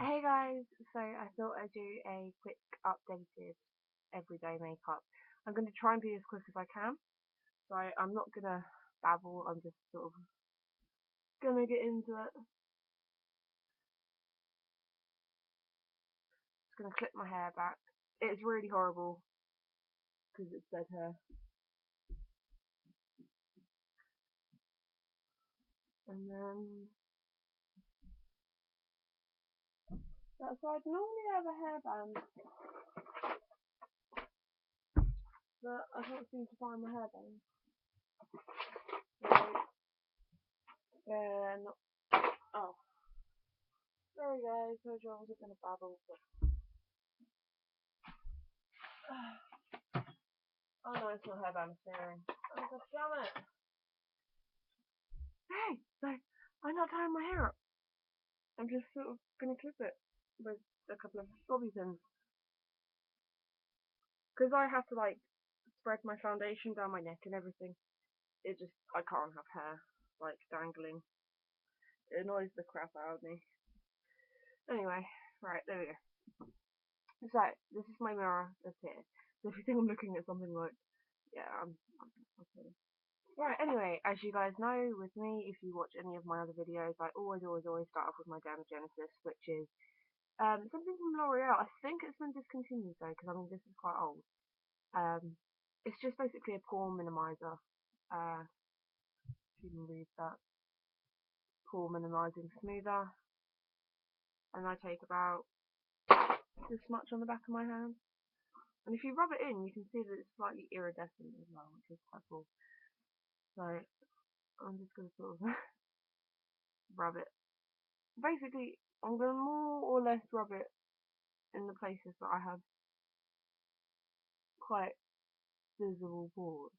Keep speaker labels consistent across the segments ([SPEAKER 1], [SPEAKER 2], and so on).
[SPEAKER 1] Hey guys, so I thought I'd do a quick updated everyday makeup. I'm going to try and be as quick as I can, so I'm not going to babble, I'm just sort of going to get into it. Just going to clip my hair back. It's really horrible because it's dead hair. And then that's why I'd normally have a hairband, but I can't seem to find my hairband. So then, oh, sorry guys, told you I wasn't going to babble, but oh no, it's not hairband, it's earring. Oh god damn it! Hey, so I'm not tying my hair up. I'm just sort of gonna clip it with a couple of bobby pins because I have to like spread my foundation down my neck and everything. I can't have hair like dangling. It annoys the crap out of me. Anyway, right, there we go. So this is my mirror that's here. So if you think I'm looking at something like, yeah, I'm okay. Right, anyway, as you guys know, with me, if you watch any of my other videos, I always start off with my Dermagenesis, which is something from L'Oreal. I think it's been discontinued though, because I mean this is quite old. It's just basically a pore minimizer. If you can read that, pore minimizing smoother, and I take about this much on the back of my hand. And if you rub it in, you can see that it's slightly iridescent as well, which is quite cool. So I'm just gonna sort of rub it. Basically, I'm gonna more or less rub it in the places that I have quite visible pores.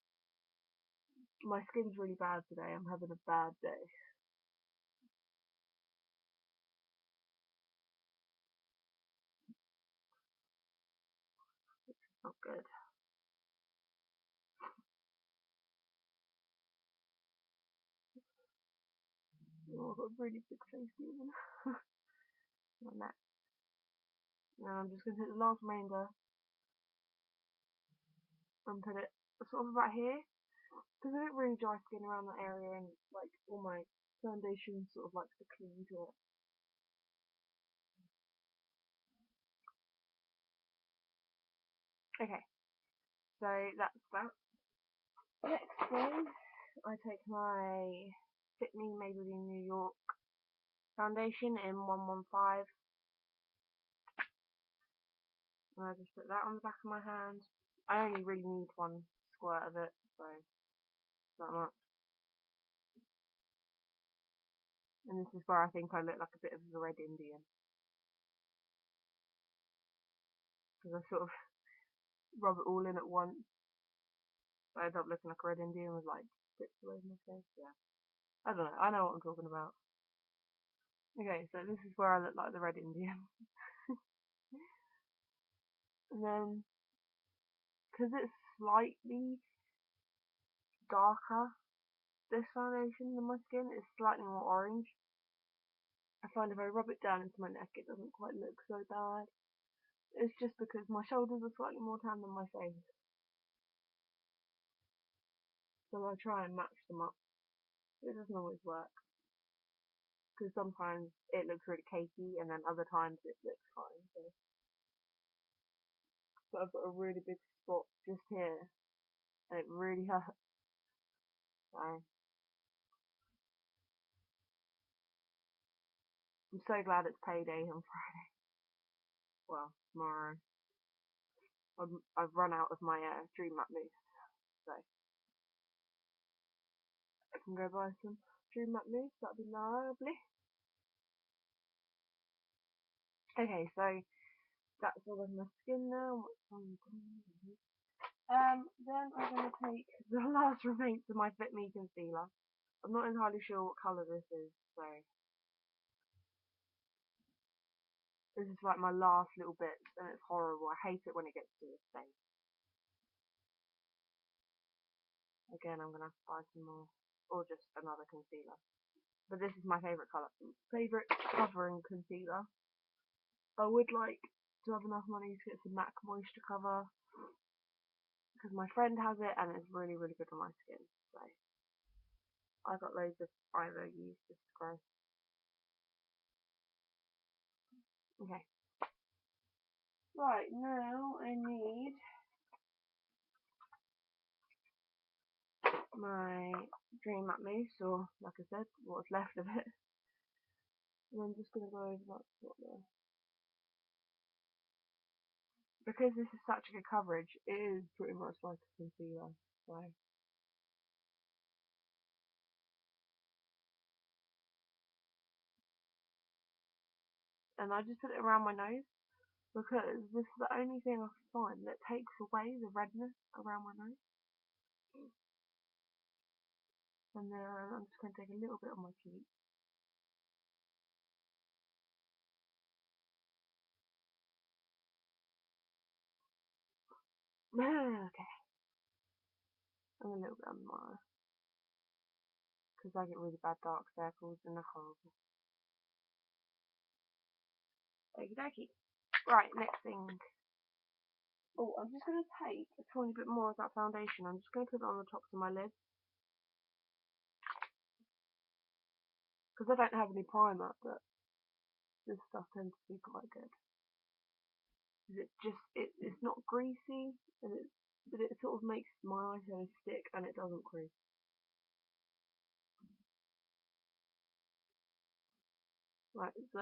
[SPEAKER 1] My skin's really bad today. I'm having a bad day. Not good. Oh, I've got a really big face even. Like that. Now I'm just going to take the last remainder and put it sort of about here. Because I don't really dry skin around that area and like all my foundation sort of likes to cling to it. Okay, so that's that. Next thing, I take my Fit Me Maybelline New York foundation in 115 and I just put that on the back of my hand. I only really need one squirt of it, so not much. And this is where I think I look like a bit of a red Indian. Because I sort of rub it all in at once. So I end up looking like a red Indian with like bits all over my face. Yeah. I don't know. I know what I'm talking about. Okay, so this is where I look like the red Indian. And then, because it's slightly darker, this foundation than my skin is slightly more orange. I find if I rub it down into my neck, it doesn't quite look so bad. It's just because my shoulders are slightly more tan than my face. So I try and match them up. It doesn't always work. Because sometimes it looks really cakey and then other times it looks fine. So. But I've got a really big spot just here and it really hurts. So I'm so glad it's payday on Friday. Well, tomorrow. I've run out of my Dream Matte mousse. So I can go buy some Dream Matte mousse. That'd be lovely. Okay, so that's all of my skin now. Then I'm going to take the last remains of my Fit Me concealer. I'm not entirely sure what colour this is, so this is like my last little bit, and it's horrible. I hate it when it gets to this stage. Again, I'm going to have to buy some more, or just another concealer. But this is my favourite colour, favourite covering concealer. I would like to have enough money to get some MAC moisture cover because my friend has it and it's really, really good on my skin. So I got loads of either use this gross. Okay. Right, now I need my Dream Matte Mousse, or like I said, what's left of it. And I'm just going to go over that spot there. Because this is such a good coverage, it is pretty much like a concealer. So. And I just put it around my nose because this is the only thing I find that takes away the redness around my nose. And then I'm just going to take a little bit on my cheek. Okay. And a little bit on my eye. Because I get really bad dark circles and they're horrible. Okie dokie. Right, next thing. Oh, I'm just going to take a tiny bit more of that foundation. I'm just going to put it on the tops of my lids. Because I don't have any primer, but this stuff tends to be quite good. It's not greasy, and but it sort of makes my eyeshadow stick and it doesn't crease. Right, so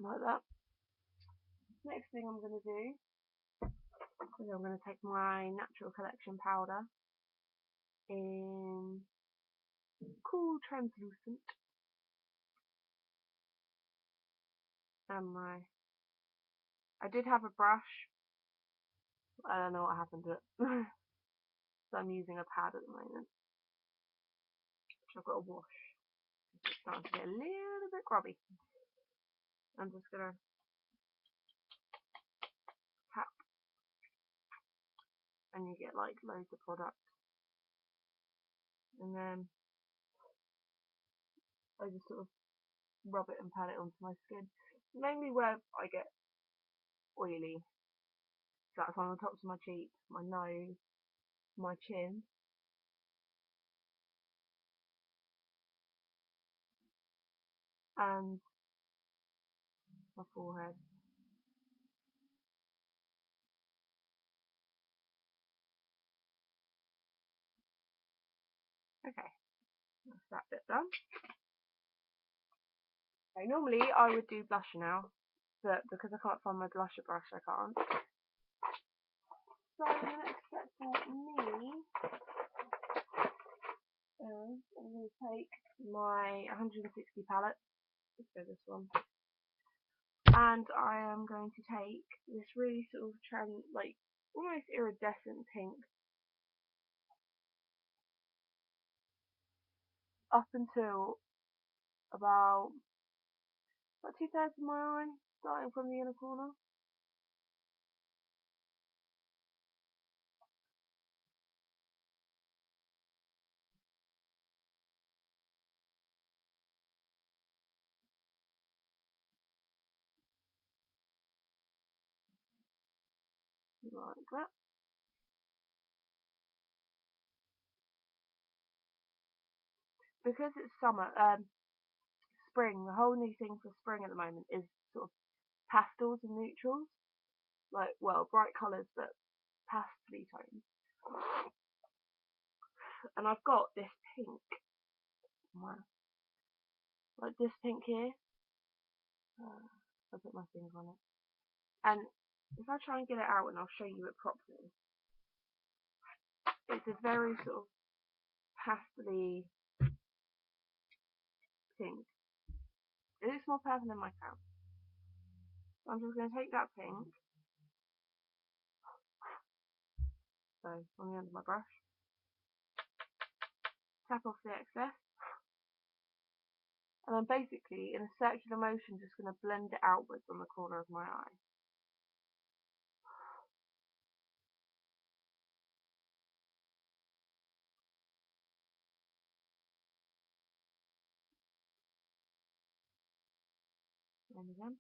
[SPEAKER 1] like that. Next thing I'm going to do is I'm going to take my Natural Collection powder in Cool Translucent and I did have a brush. I don't know what happened to it. So I'm using a pad at the moment, which I've got to wash. It's starting to get a little bit grubby. I'm just going to tap and you get like loads of product. And then I just sort of rub it and pat it onto my skin. Mainly where I get oily. So that's on the tops of my cheeks, my nose, my chin. And my forehead. Okay, that's that bit done. Okay, normally I would do blusher now, but because I can't find my blusher brush, I can't. So the next step for me is I'm going to take my 160 palette, let's go this one, and I am going to take this really sort of like almost iridescent pink up until about 2/3 of my eye, starting from the inner corner. Like that. Because it's summer, spring, the whole new thing for spring at the moment is sort of pastels and neutrals. Like, well, bright colours, but pastel tones. And I've got this pink. Wow. Like this pink here. I'll put my finger on it. And if I try and get it out and I'll show you it properly, it's a very sort of pastel-y pink. It looks more purple than my crown. So I'm just going to take that pink, so on the end of my brush, tap off the excess, and I'm basically in a circular motion just going to blend it outwards on the corner of my eye. in again.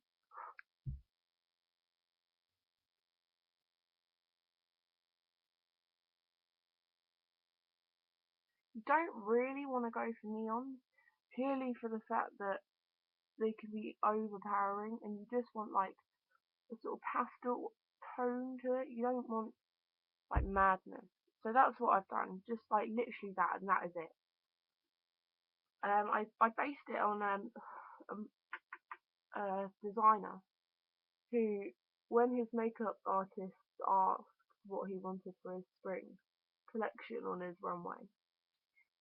[SPEAKER 1] You don't really want to go for neon, purely for the fact that they can be overpowering, and you just want like a sort of pastel tone to it. You don't want like madness. So that's what I've done, just like literally that, and that is it. I based it on a designer who, when his makeup artist asked what he wanted for his spring collection on his runway,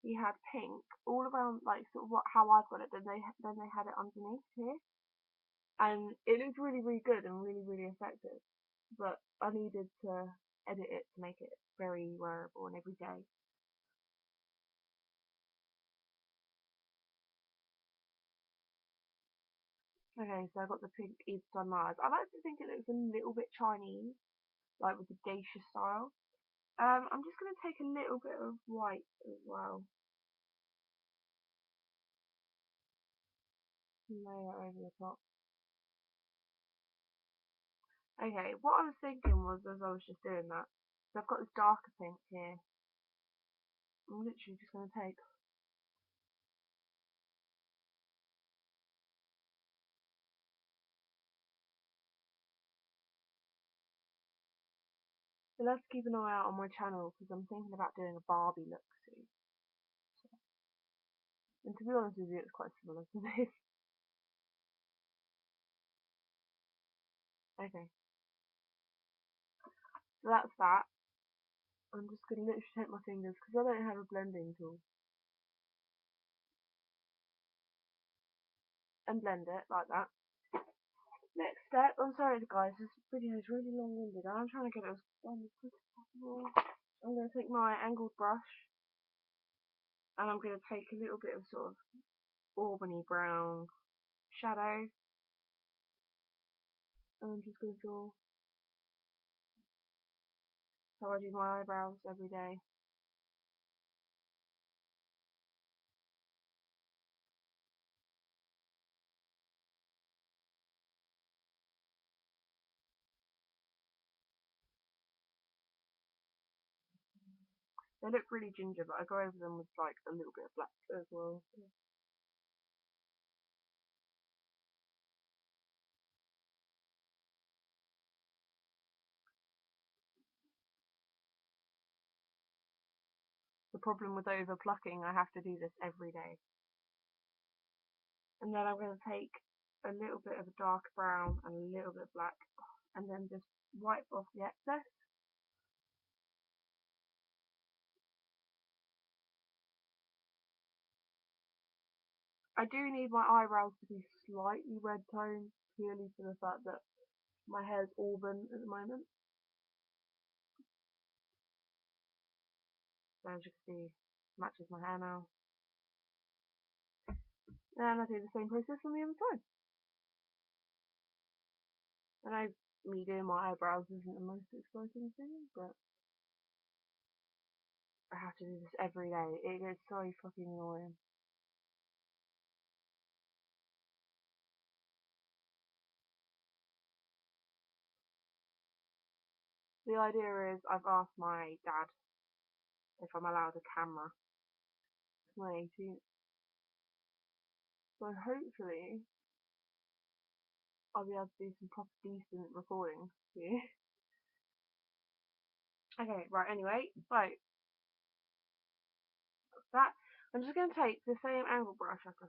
[SPEAKER 1] he had pink all around, like sort of how I've got it, but they had it underneath here, and it looked really really good and really really effective. But I needed to edit it to make it very wearable and everyday. Okay, so I got the pink Yves Saint Mars. I like to think it looks a little bit Chinese, like with the geisha style. I'm just gonna take a little bit of white as well. Layer over the top. Okay, what I was thinking was, as I was just doing that, so I've got this darker pink here. I'm literally just gonna take. So let's keep an eye out on my channel because I'm thinking about doing a Barbie look soon. And to be honest with you, it's quite similar to this. Okay, so that's that. I'm just gonna literally take my fingers because I don't have a blending tool and blend it like that. Next step, I'm sorry guys, this video is really long-winded and I'm trying to get it as done as quick as possible. I'm going to take my angled brush and I'm going to take a little bit of sort of Albany brown shadow, and I'm just going to draw how I do my eyebrows every day. They look really ginger, but I go over them with like a little bit of black as well. The problem with over plucking, I have to do this every day. And then I'm going to take a little bit of a dark brown and a little bit of black, and then just wipe off the excess. I do need my eyebrows to be slightly red toned, purely for the fact that my hair's auburn at the moment. So as you can see, matches my hair now. And I do the same process on the other side. I know me doing my eyebrows isn't the most exciting thing, but I have to do this every day. It gets so fucking annoying. The idea is I've asked my dad if I'm allowed a camera. It's my 18th. So hopefully I'll be able to do some proper decent recording for you. Okay, right, anyway, so that, I'm just going to take the same angle brush I've got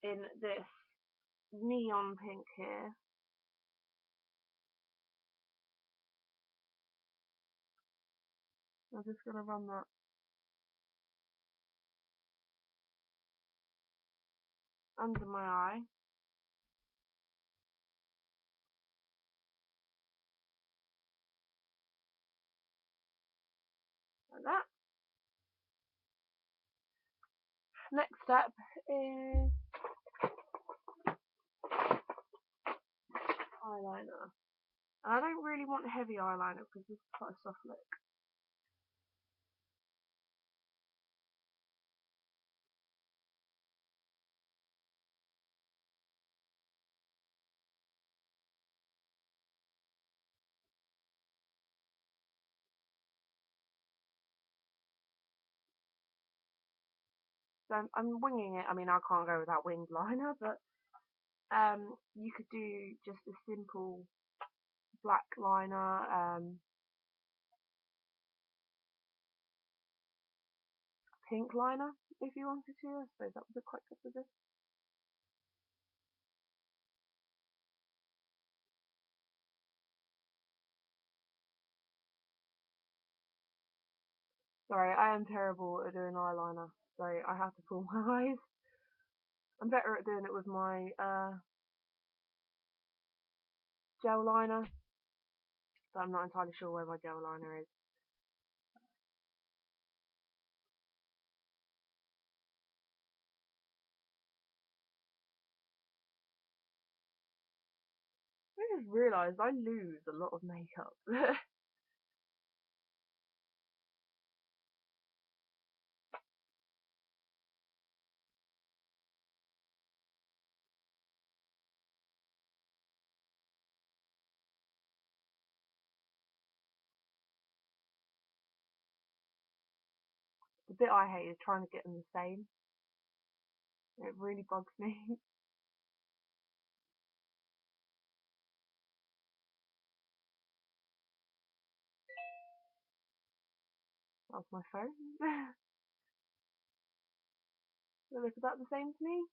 [SPEAKER 1] in this neon pink here. I'm just going to run that under my eye. Like that. Next step is eyeliner. And I don't really want heavy eyeliner because this is quite a soft look. So I'm winging it. I mean, I can't go without winged liner, but you could do just a simple black liner, pink liner if you wanted to. I suppose that would look quite good with this. Sorry, I am terrible at doing eyeliner, so I have to pull my eyes. I'm better at doing it with my gel liner, but I'm not entirely sure where my gel liner is. I just realised I lose a lot of makeup. The bit I hate is trying to get them the same. It really bugs me. That was my phone. They look about the same to me.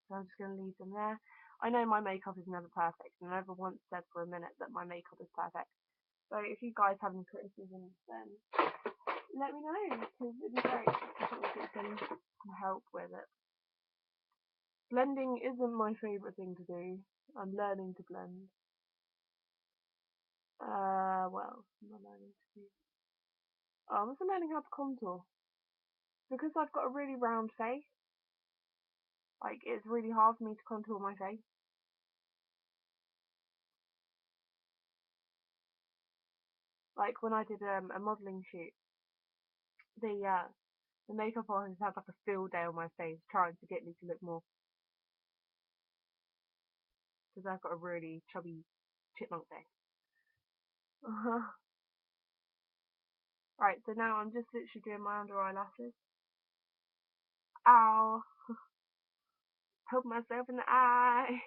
[SPEAKER 1] So I'm just going to leave them there. I know my makeup is never perfect, and I never once said for a minute that my makeup is perfect. So if you guys have any criticisms, then let me know, because it'd be great if you can help with it. Blending isn't my favourite thing to do. I'm learning to blend. Well, I'm not learning to do. I'm also learning how to contour. Because I've got a really round face, like, it's really hard for me to contour my face. Like, when I did a modelling shoot, the makeup artist had like a field day on my face trying to get me to look more, because I've got a really chubby chipmunk face. Right, so now I'm just literally doing my under eyelashes. Ow! Poke myself in the eye!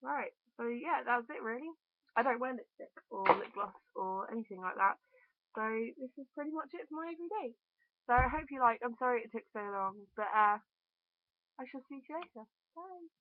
[SPEAKER 1] Right, so yeah, that was it really. I don't wear lipstick or lip gloss or anything like that, so this is pretty much it for my everyday. So I hope you like. I'm sorry it took so long, but I shall see you later. Bye!